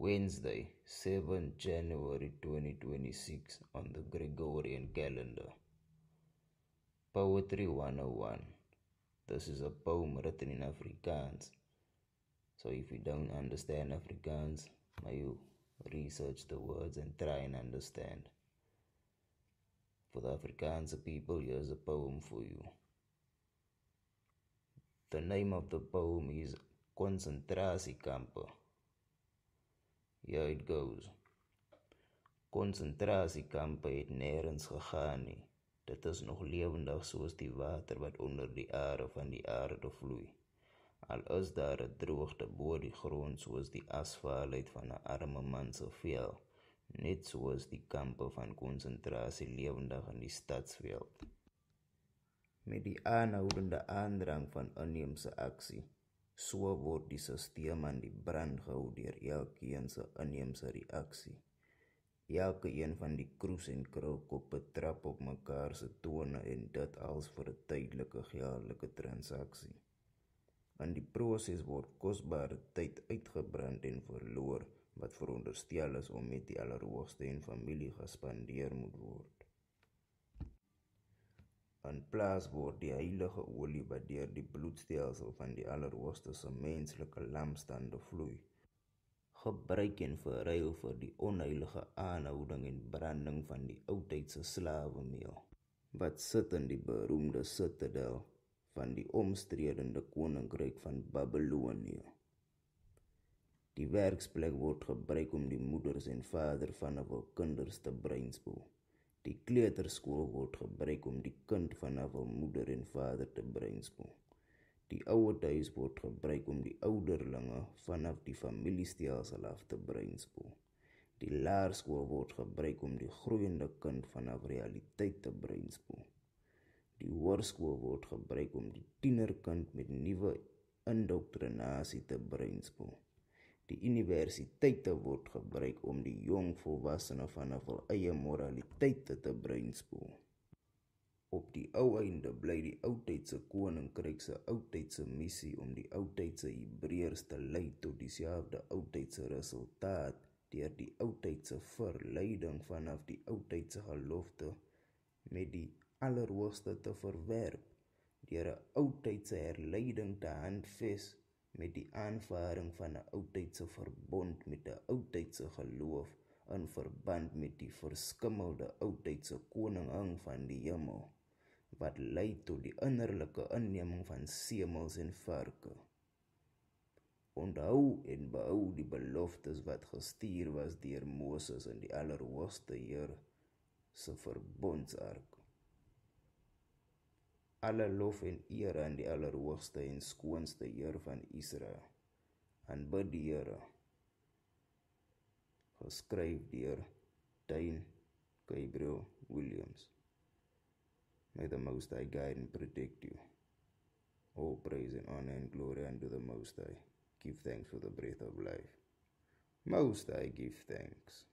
Wednesday, 7th January 2026 on the Gregorian calendar. Poetry 101. This is a poem written in Afrikaans. So if you don't understand Afrikaans, may you research the words and try and understand. For the Afrikaanse people, here's a poem for you. The name of the poem is Konsentrasiekampe. Here it goes. Konsentrasiekampe het nergens gegaan nie. Dit is nog lewendig soos die water wat onder die are van die aarde vloei. Al is daar 'n droogte bo die grond soos die asfaalheid van 'n arme man se vel, net soos die kampe van konsentrasie lewendig in die stadsveld. Met die aanhoudende aandrang van inheemse aksie, so word die sisteem aan die brand gehou deur elkeen se inheemse reaksie. Elke een van die kroes en krulkoppe trap op mekaar se tone en dit als vir 'n tydelike geldelike transaksie. In die proses word kosbare tyd uitgebrand en verloor wat veronderstel is om met die Allerhoogste en familie gespandeer moet word. In plaas word die heilige olie wat deur die bloedstelsel van die Allerhoogste se menslike lampstande vloei, gebruik en verruil vir die onheilige aanhouding en branding van die oudheidse slawemeel, wat sit in die beroemde citadel van die omstredende koninkryk van Babylonië. Die werksplek word gebruik om die moeders en vaders van hul kinders te breinspoel. Die kleuterskool word gebruik om die kind van hul moeder en vader te breinspoel. Die ouerhuis word gebruik om die ouderlinge vanaf die familiestelsel af te breinspoel. Die laerskool word gebruik om die groeiende kind vanaf realiteit te breinspoel. Die hoërskool word gebruik om die tienerkind met nuwe indoktrinasie te breinspoel. Die universiteite word gebruik om die jong volwassene vanaf hul eie moraliteite te breinspoel. Op die ou einde bly die oudheidse koninkryk se oudheidse missie om die oudheidse Hebreërs te lei tot dieselfde oudheidse resultaat deur die oudheidse verleiding vanaf die oudheidse gelofte met die Allerhoogste te verwerp, deur 'n oudheidse herleiding te handves met die aanvaring van 'n oudheidse verbond met 'n oudheidse geloof in verband met die verskimmelde oudheidse koningin van die hemel, wat lei tot die innerlike inneming van semels en varke. Onthou en behou die beloftes wat gestuur was deur Moses in die Allerhoogste Heer se verbondsark. Alle lof en eer aan die Allerhoogste en skoonste Heer van Israel. Aanbid die Here. Geskryf deur Dane Gabriel Williams. May the Most High guide and protect you. All praise and honor and glory unto the Most High. Give thanks for the breath of life. Most High, give thanks.